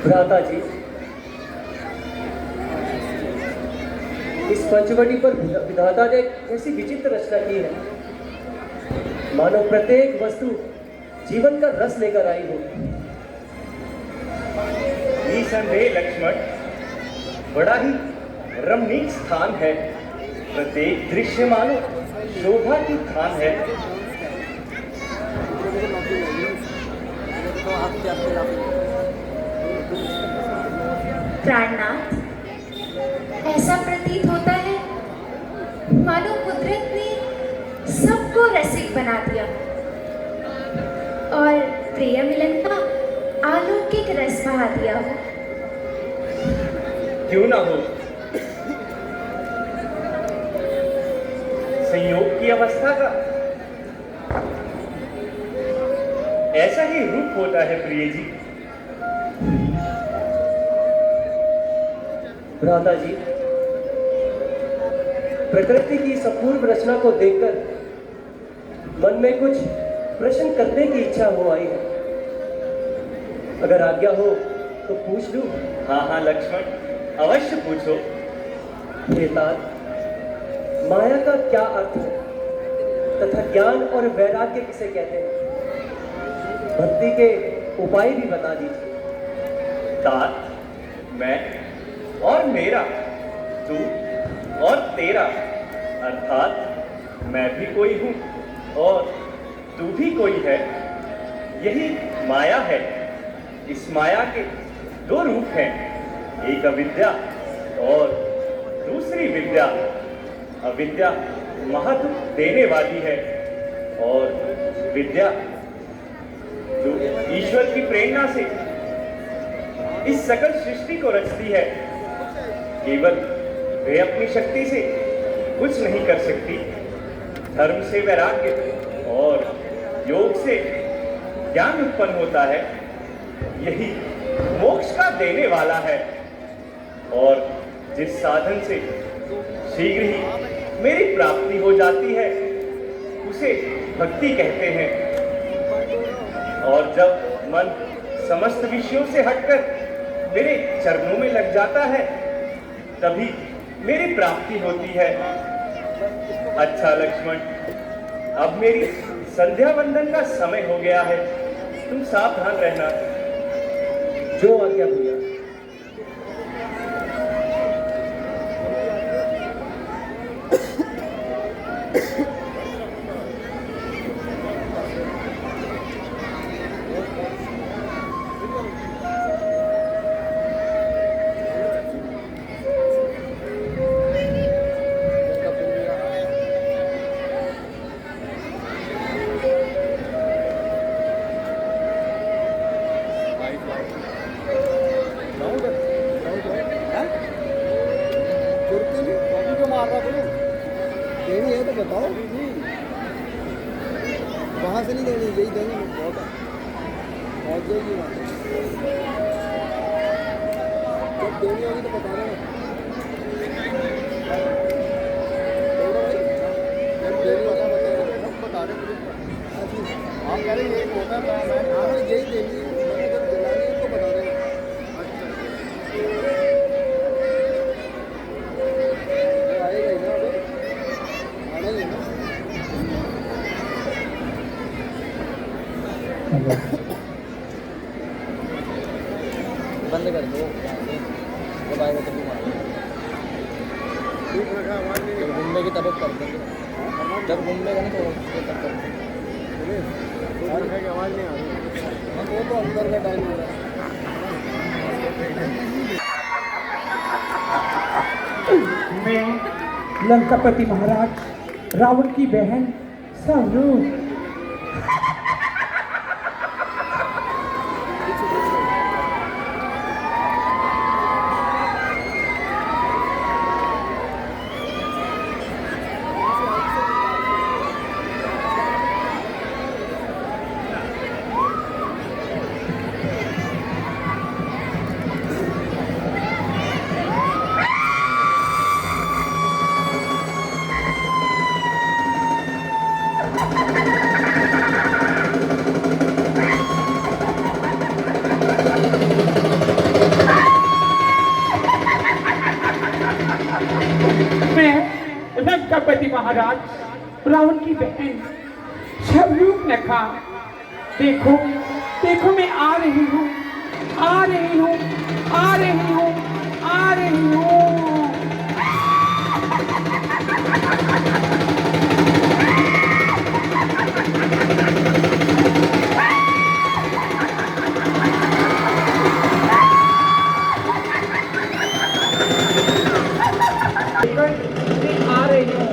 भ्राता जी, इस पंचवटी पर विधाता ने ऐसी विचित्र रचना की है, मानो प्रत्येक वस्तु जीवन का रस लेकर आई हो। निसंदेह लक्ष्मण, बड़ा ही रमणीक स्थान है। प्रत्येक दृश्य मानो शोभा की थान है। प्राणनाथ, ऐसा प्रतीत होता है मानो कुदरत ने सबको रसिक बना दिया और प्रिय मिलन का अलौकिक रस बहा दिया हो। क्यों ना हो, संयोग की अवस्था का ऐसा ही रूप होता है प्रिय जी। भ्राता जी, प्रकृति की इस अपूर्व रचना को देखकर मन में कुछ प्रश्न करने की इच्छा हो आई है। अगर आज्ञा हो तो पूछ लूं? हाँ हाँ लक्ष्मण, अवश्य पूछो। हे तात, माया का क्या अर्थ है तथा ज्ञान और वैराग्य किसे कहते हैं? भक्ति के उपाय भी बता दीजिए। तात, मैं और मेरा, तू और तेरा, अर्थात मैं भी कोई हूं और तू भी कोई है। यही माया है। इस माया के दो रूप हैं, एक अविद्या और दूसरी विद्या। अविद्या महादुख देने वाली है और विद्या जो ईश्वर की प्रेरणा से इस सकल सृष्टि को रचती है। केवल वे अपनी शक्ति से कुछ नहीं कर सकती। धर्म से वैराग्य और योग से ज्ञान उत्पन्न होता है। यही मोक्ष का देने वाला है और जिस साधन से शीघ्र ही मेरी प्राप्ति हो जाती है उसे भक्ति कहते हैं। और जब मन समस्त विषयों से हटकर मेरे चरणों में लग जाता है तभी मेरी प्राप्ति होती है। अच्छा लक्ष्मण, अब मेरी संध्या वंदन का समय हो गया है, तुम सावधान रहना। जो आज्ञा भैया। देनी है तो बताओ। वहाँ से नहीं देनी, यही देनी बहुत है। पहुँच जाएगी वहाँ। जब देनी होगी तो बता देना। जब देनी होगा बता देना। आप कह रहे हैं यही होता है, मैं यही देनी है। मैंने जब दिलानी है तो बता देना। बंद कर दो, जब आएगा तभी मारो। जब घूमने की तब कर देंगे, जब घूमने का ना तो तब कर देंगे। आवाज़ नहीं आ रही, वो तो अंदर का टाइम हो रहा है। मैं लंकापति महाराज रावण की बहन सारू। लंकापति महाराज रावण की बहन शबरूप ने कहा, देखो देखो मैं आ रही हूँ, आ रही हूँ, आ रही हूँ, आ रही हूँ। आ रही हूँ।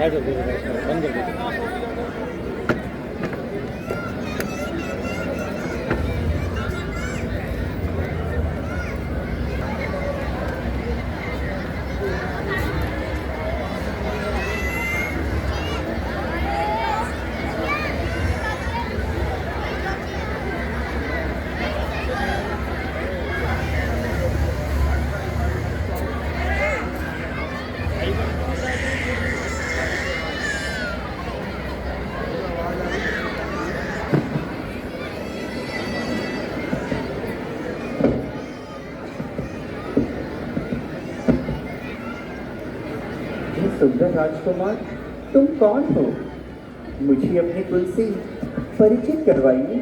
साइड कर दीजिए, बंद कर दीजिए। सुंदर राजकुमार, तुम कौन हो? मुझे अपने कुल से परिचित करवाइए।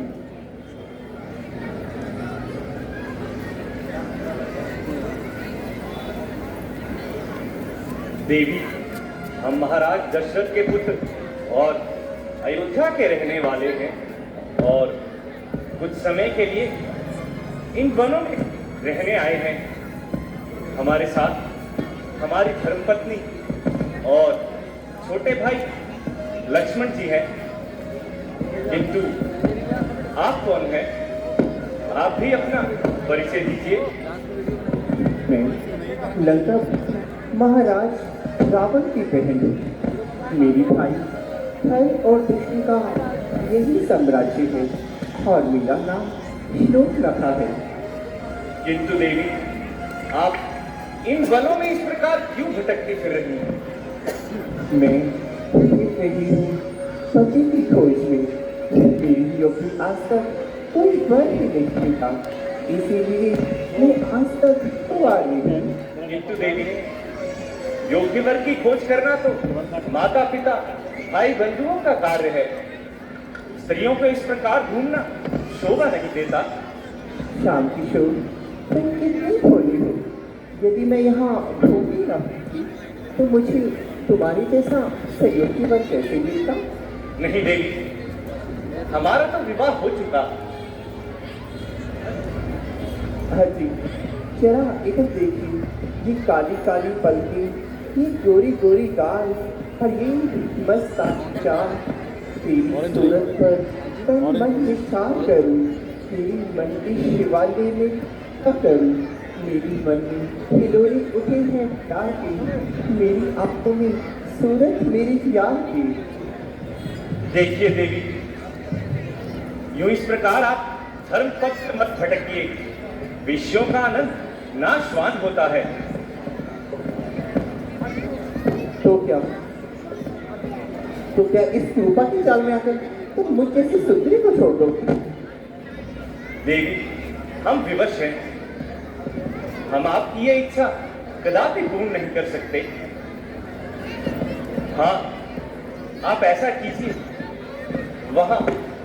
देवी, हम महाराज दशरथ के पुत्र और अयोध्या के रहने वाले हैं और कुछ समय के लिए इन वनों में रहने आए हैं। हमारे साथ हमारी धर्मपत्नी और छोटे भाई लक्ष्मण जी हैं। किंतु आप कौन हैं? आप भी अपना परिचय दीजिए। मैं लंका महाराज रावण की बहन हूँ। मेरी भाई भय और दुष्ट का यही साम्राज्य है और मेरा नाम श्लोक रखा है। किंतु देवी, आप इन वनों में इस प्रकार क्यों भटकती फिर रही हैं? मैं फिर रही हूँ पति की खोज में। मेरी योगी आज तक कोई वर ही नहीं मिला, इसीलिए मैं आज तक कुंवारी हूँ। किंतु देवी, योग्य वर की खोज करना तो माता पिता भाई बंधुओं का कार्य है। स्त्रियों को इस प्रकार घूमना शोभा नहीं देता। शाम किशोर, तुम कितनी भोली हो। यदि मैं यहाँ घूमती न होती तो मुझे तुम्हारी जैसा सहयोगी वर कैसे मिलता? नहीं देवी, हमारा तो विवाह हो चुका। हाजी, जरा इधर देखिए, ये काली काली पलकें, ये गोरी गोरी गाल और ये मस्तानी चाल। तेरी सूरत पर तन मन निशान करूं, तेरी मन की शिवालय में क्या करूं? मेरी मन में हिलोरे उठे हैं प्यार के, मेरी आंखों में सूरत मेरी यार की। देखिए देवी, यूं इस प्रकार आप धर्म पथ से मत भटकिए। विषयों का आनंद नाशवान होता है। तो क्या इस कृपा की चाल में आकर तुम मुझ जैसी सुंदरी को छोड़ दोगी? देवी, हम विवश हैं। हम आपकी ये इच्छा कदापि पूर्ण नहीं कर सकते। हाँ, आप ऐसा कीजिए। वहां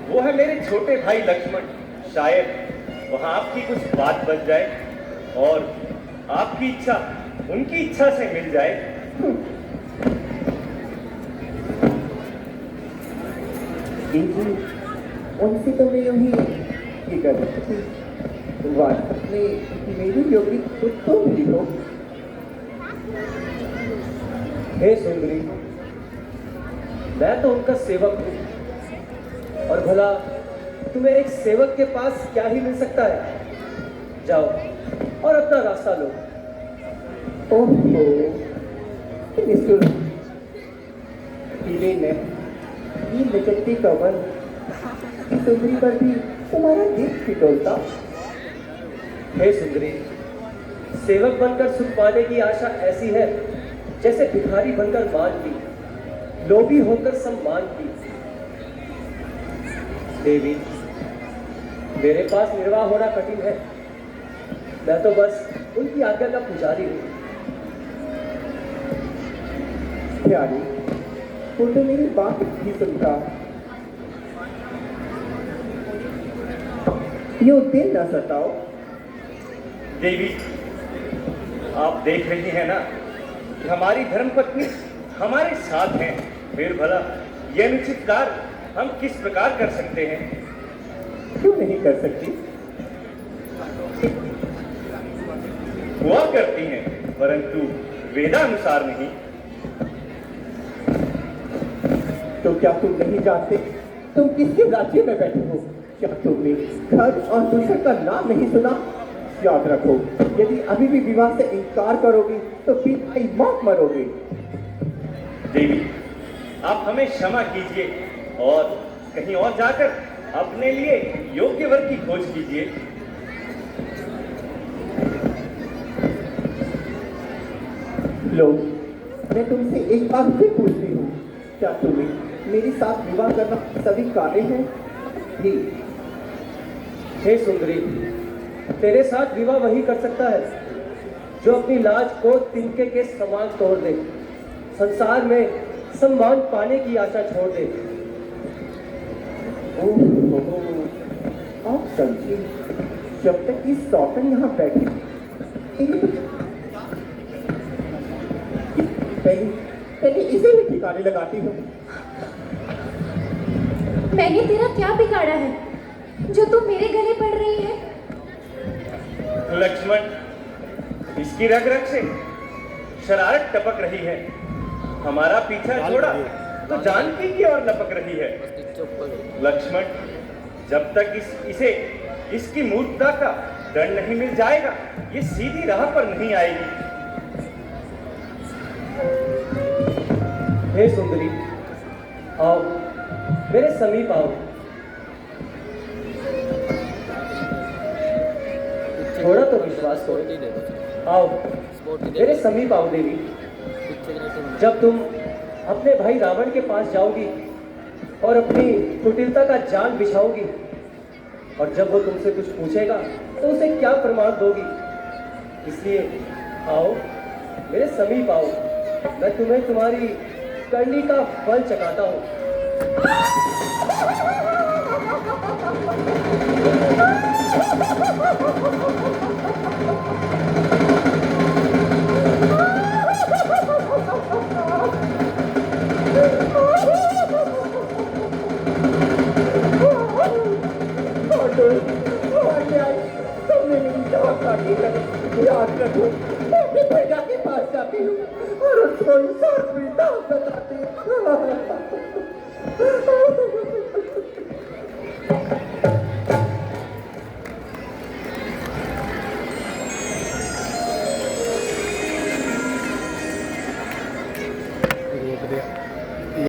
वो है मेरे छोटे भाई लक्ष्मण, शायद वहां आपकी कुछ बात बच जाए और आपकी इच्छा उनकी इच्छा से मिल जाए। उनसे तो मैं यूं ही ये कर सकती थी। वास्तव में मेरी योगी खुद तो भी हो। हे सुंदरी, मैं तो उनका सेवक हूं और भला तुम्हें एक सेवक के पास क्या ही मिल सकता है? जाओ और अपना रास्ता लो। ओहो, निष्ठुर हीरे ने ये निचती कमल सुंदरी पर भी तुम्हारा दिल फिटोलता। हे सुंदरी, सेवक बनकर सुख पाने की आशा ऐसी है जैसे भिखारी बनकर मान की, लोभी होकर सम्मान की। देवी, मेरे पास निर्वाह होना कठिन है। मैं तो बस उनकी आज्ञा का पुजारी हूं। प्यारी, वो तो मेरी बात भी सुनता। यूं दिल न सताओ। देवी, आप देख रही हैं ना कि हमारी धर्मपत्नी हमारे साथ हैं। फिर भला यह अनुचित कार्य हम किस प्रकार कर सकते हैं? क्यों नहीं कर सकती? हुआ करती हैं, परंतु वेदानुसार नहीं। तो क्या तुम नहीं जानते तुम किसके राज्य में बैठे हो? क्या तुमने घर और दूसरे का नाम नहीं सुना? याद रखो, यदि अभी भी विवाह से इनकार करोगे तो बिना ही मौत मरोगे। देवी, आप हमें क्षमा कीजिए और कहीं और जाकर अपने लिए योग्य वर की खोज कीजिए। लो, मैं तुमसे एक बात फिर पूछती हूँ, क्या तुम्हें मेरे साथ विवाह करना स्वीकार्य है? भी हे सुंदरी, तेरे साथ विवाह वही कर सकता है जो अपनी लाज को तिनके के समान तोड़ दे। संसार में सम्मान पाने की आशा छोड़ दे। ओहो, आप समझिए, जब तक ये सौतन यहाँ बैठे पहले पहले इसे भी ठिकाने लगाती हूँ। मैंने तेरा क्या बिगाड़ा है जो तू मेरे गले पड़ रही है? लक्ष्मण, इसकी रग रग से शरारत टपक रही है। हमारा पीछा छोड़ा तो जानकी की ओर लपक रही है। लक्ष्मण, जब तक इसे इसकी मूर्खता का दंड नहीं मिल जाएगा, ये सीधी राह पर नहीं आएगी। हे सुंदरी, आओ मेरे समीप आओ। थोड़ा तो विश्वास करो। आओ मेरे समीप आओ देवी। जब तुम अपने भाई रावण के पास जाओगी और अपनी कुटिलता का जाल बिछाओगी, और जब वो तुमसे कुछ पूछेगा तो उसे क्या प्रमाण दोगी? इसलिए आओ मेरे समीप आओ, मैं तुम्हें तुम्हारी करनी का फल चखाता हूँ। तुमने मेरी जवाब काटी है, याद रखो, मैं अपनी प्रजा के पास जाती हूँ और उसको इंसान बताती हूँ।